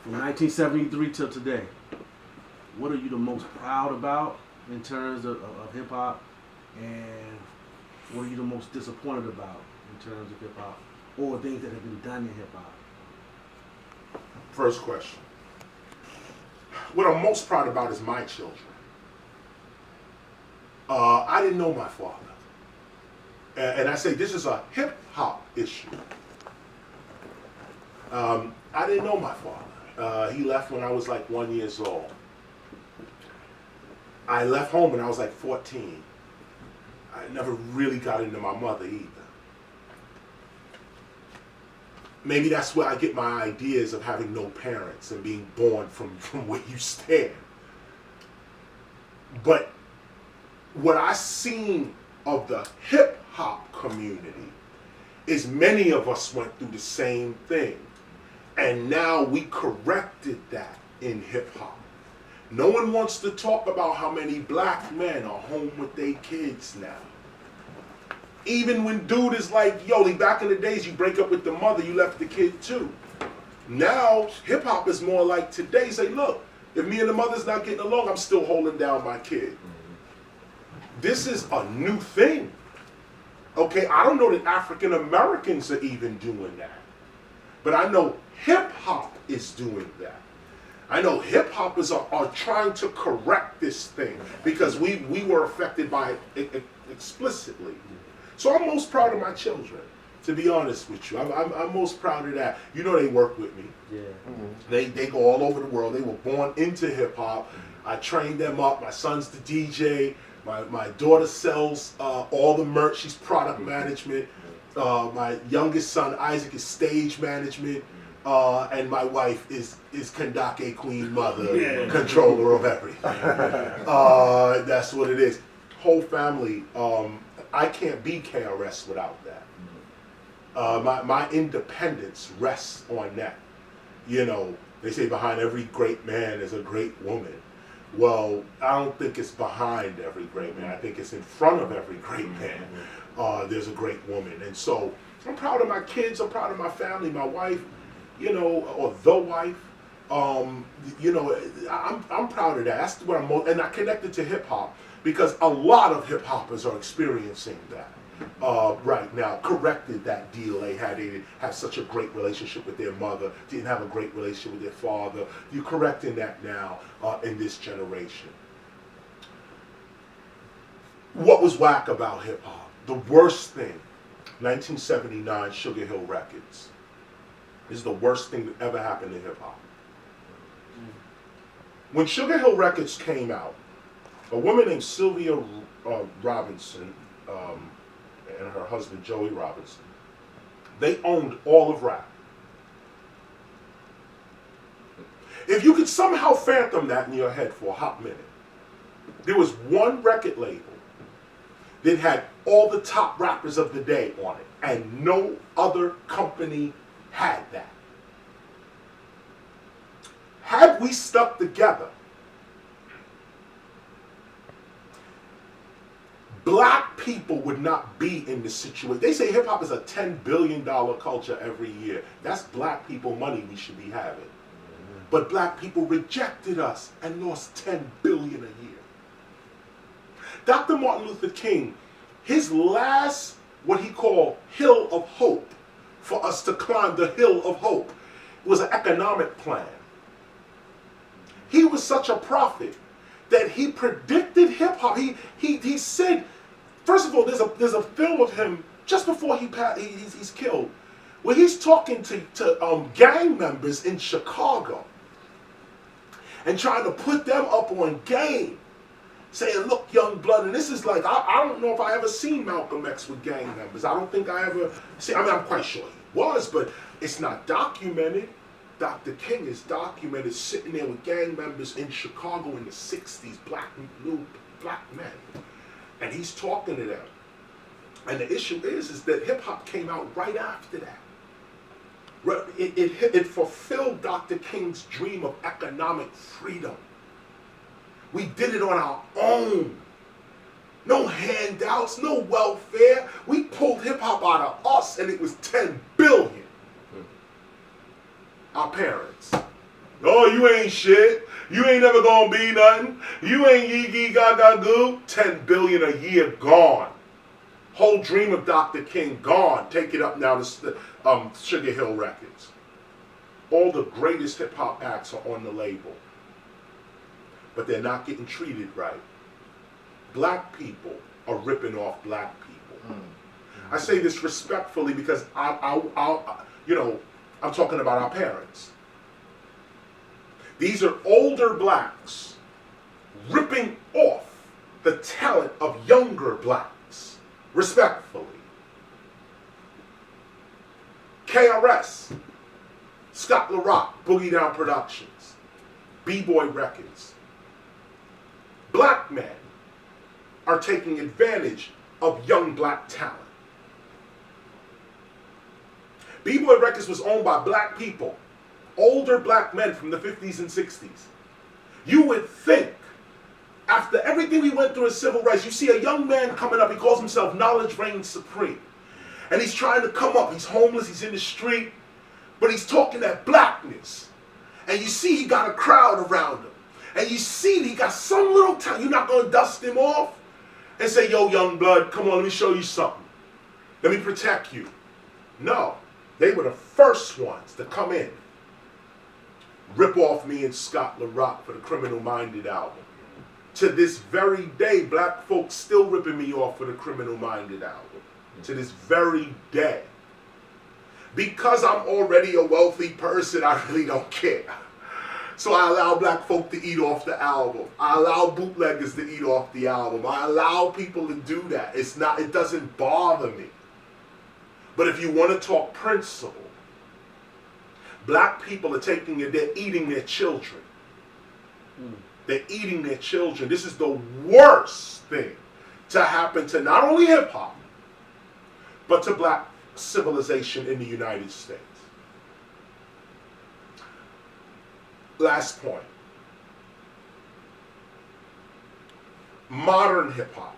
from 1973 till today, what are you the most proud about in terms of hip hop, and what are you the most disappointed about in terms of hip hop, or things that have been done in hip hop? First question. What I'm most proud about is my children. I didn't know my father. And I say this is a hip hop issue. I didn't know my father. He left when I was like 1 year old. I left home when I was like 14. I never really got into my mother either. Maybe that's where I get my ideas of having no parents and being born from where you stand. But what I seen of the hip hop community is many of us went through the same thing. And now we corrected that in hip hop. No one wants to talk about how many black men are home with their kids now. Even when dude is like, yo, back in the days you break up with the mother, you left the kid too. Now, hip hop is more like today, say, look, if me and the mother's not getting along, I'm still holding down my kid. This is a new thing. Okay, I don't know that African Americans are even doing that. But I know hip hop is doing that. I know hip hoppers are trying to correct this thing because we were affected by it explicitly. So I'm most proud of my children, to be honest with you. I'm most proud of that. You know they work with me. Yeah. They go all over the world. They were born into hip hop. I trained them up. My son's the DJ. My daughter sells all the merch. She's product management. My youngest son, Isaac, is stage management. And my wife is Kandake Queen Mother, controller of everything. That's what it is. Whole family. I can't be KRS without that. My independence rests on that. You know, they say behind every great man is a great woman. Well, I don't think it's behind every great man. I think it's in front of every great man. There's a great woman. And so I'm proud of my kids. I'm proud of my family, my wife, you know, or the wife. You know, I'm proud of that. That's what I'm most, and I connected to hip hop because a lot of hip hoppers are experiencing that right now. Corrected that deal they had. They didn't have such a great relationship with their mother, didn't have a great relationship with their father. You're correcting that now in this generation. What was whack about hip hop? The worst thing, 1979 Sugar Hill Records. This is the worst thing that ever happened to hip hop. When Sugar Hill Records came out, a woman named Sylvia Robinson and her husband Joey Robinson, they owned all of rap. If you could somehow phantom that in your head for a hot minute, there was one record label that had all the top rappers of the day on it, and no other company had that. Had we stuck together, black people would not be in this situation. They say hip hop is a $10 billion culture every year. That's black people money we should be having. But black people rejected us and lost $10 billion a year. Dr. Martin Luther King, his last, what he called hill of hope, for us to climb the hill of hope, was an economic plan. He was such a prophet that he predicted hip hop. He said, first of all, there's a film of him just before he's killed, where he's talking to gang members in Chicago and trying to put them up on game, saying, look, young blood, and this is like, I don't know if I ever seen Malcolm X with gang members. I don't think I ever see. I mean, I'm quite sure he was, but it's not documented. Dr. King is documented sitting there with gang members in Chicago in the 60s, black men. And he's talking to them. And the issue is that hip hop came out right after that. It fulfilled Dr. King's dream of economic freedom. We did it on our own. No handouts, no welfare. We pulled hip hop out of us and it was 10 billion. Our parents. Oh, you ain't shit. You ain't never gonna be nothing. You ain't yee gaga goo. 10 billion a year gone. Whole dream of Dr. King gone. Take it up now to Sugar Hill Records. All the greatest hip hop acts are on the label, but they're not getting treated right. Black people are ripping off black people. I say this respectfully because you know, I'm talking about our parents. These are older blacks ripping off the talent of younger blacks, respectfully. KRS, Scott LaRock, Boogie Down Productions, B-Boy Records. Black men are taking advantage of young black talent. B-Boy Records was owned by black people, older black men from the 50s and 60s. You would think, after everything we went through in civil rights, you see a young man coming up, he calls himself Knowledge Reigns Supreme. And he's trying to come up, he's homeless, he's in the street, but he's talking that blackness. And you see he got a crowd around him. And you see he got some little time. You're not going to dust him off and say, yo, young blood, come on, let me show you something. Let me protect you. No, they were the first ones to come in, rip off me and Scott LaRock for the Criminal Minded album. To this very day, black folks still ripping me off for the Criminal Minded album. To this very day. Because I'm already a wealthy person, I really don't care. So I allow black folk to eat off the album. I allow bootleggers to eat off the album. I allow people to do that. It doesn't bother me. But if you want to talk principle, black people are they're eating their children. They're eating their children. This is the worst thing to happen to not only hip hop, but to black civilization in the United States. Last point. Modern hip hop.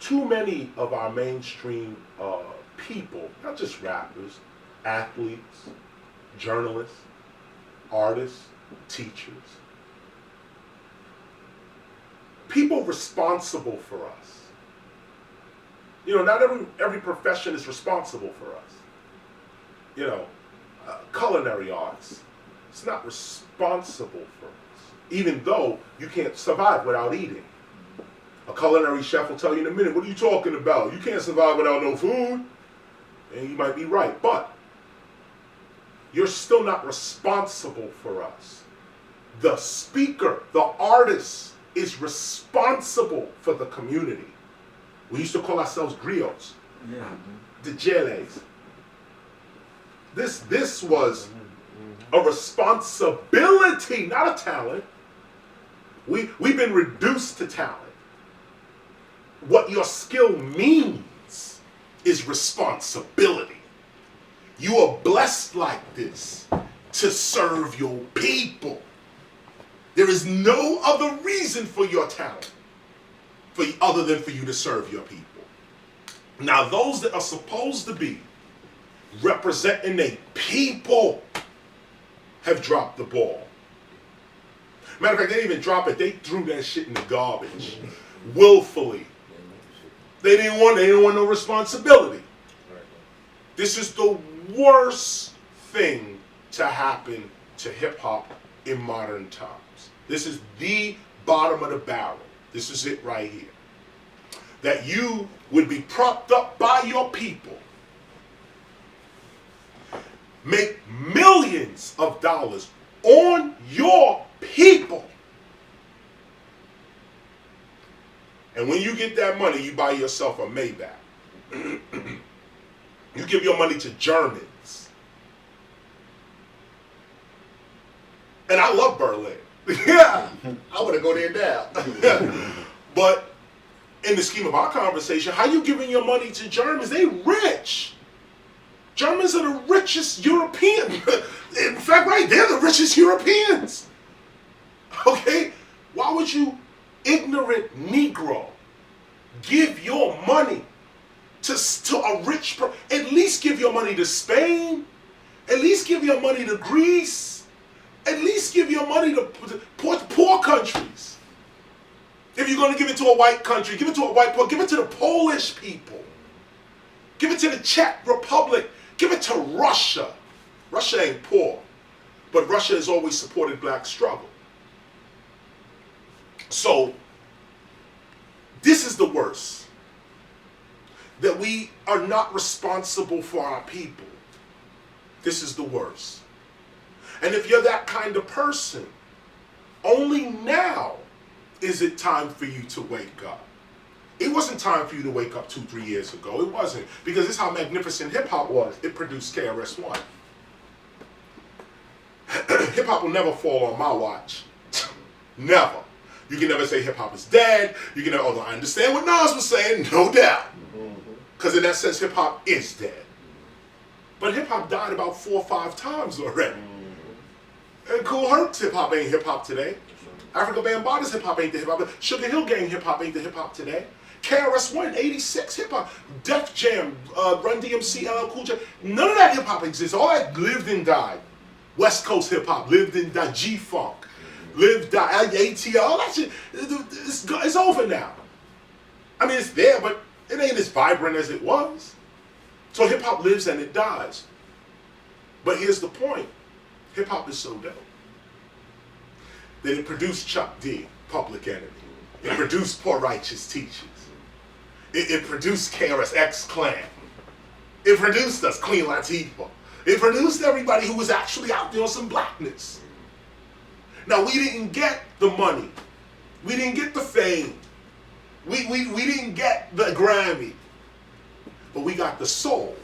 Too many of our mainstream people, not just rappers, athletes, journalists, artists, teachers, people responsible for us. You know, not every profession is responsible for us. You know, culinary arts, it's not responsible for us, even though you can't survive without eating. A culinary chef will tell you in a minute, what are you talking about? You can't survive without no food. And you might be right, but you're still not responsible for us. The speaker, the artist, is responsible for the community. We used to call ourselves griots, the jeles. This was a responsibility, not a talent. We've been reduced to talent. What your skill means is responsibility. You are blessed like this to serve your people. There is no other reason for your talent other than for you to serve your people. Now, those that are supposed to be representing a people have dropped the ball. Matter of fact, they didn't even drop it. They threw that shit in the garbage willfully. They didn't want no responsibility. This is the worst thing to happen to hip hop in modern times. This is the bottom of the barrel. This is it right here. That you would be propped up by your people, make millions of dollars on your people. And when you get that money, you buy yourself a Maybach. You give your money to Germans. And I love Berlin. Yeah, I want to go there now. But in the scheme of our conversation, how you giving your money to Germans? They rich. Germans are the richest European. In fact, right, they're the richest Europeans. Okay? Why would you, ignorant Negro, give your money to a rich person? At least give your money to Spain. your money to Greece. At least give your money to poor countries. If you're going to give it to a white country, give it to a white poor. Give it to the Polish people. Give it to the Czech Republic. Give it to Russia. Russia ain't poor, but Russia has always supported black struggle. So, this is the worst. That we are not responsible for our people. This is the worst. And if you're that kind of person, only now is it time for you to wake up. It wasn't time for you to wake up 2-3 years ago. It wasn't. Because this is how magnificent hip-hop was. It produced KRS-ONE. Hip-hop will never fall on my watch. Never. You can never say hip-hop is dead. You can never, although I understand what Nas was saying, no doubt. Because in that sense, hip-hop is dead. But hip-hop died about 4 or 5 times already. And Cool Herc's hip-hop ain't hip-hop today. Africa Bambaata's hip-hop ain't the hip-hop. Sugar Hill Gang hip-hop ain't the hip-hop today. KRS-One, 86 hip-hop. Def Jam, Run DMC, LL Cool J. None of that hip-hop exists. All that lived and died. West Coast hip-hop, lived and died. G-Funk, lived, died. ATL, all that shit. It's over now. I mean, it's there, but it ain't as vibrant as it was. So hip-hop lives and it dies. But here's the point. Hip-hop is so dope that it produced Chuck D, Public Enemy. It produced Poor Righteous Teachers. It produced KRS-X-Clan. It produced us, Queen Latifah. It produced everybody who was actually out there on some blackness. Now, we didn't get the money. We didn't get the fame. We didn't get the Grammy. But we got the soul.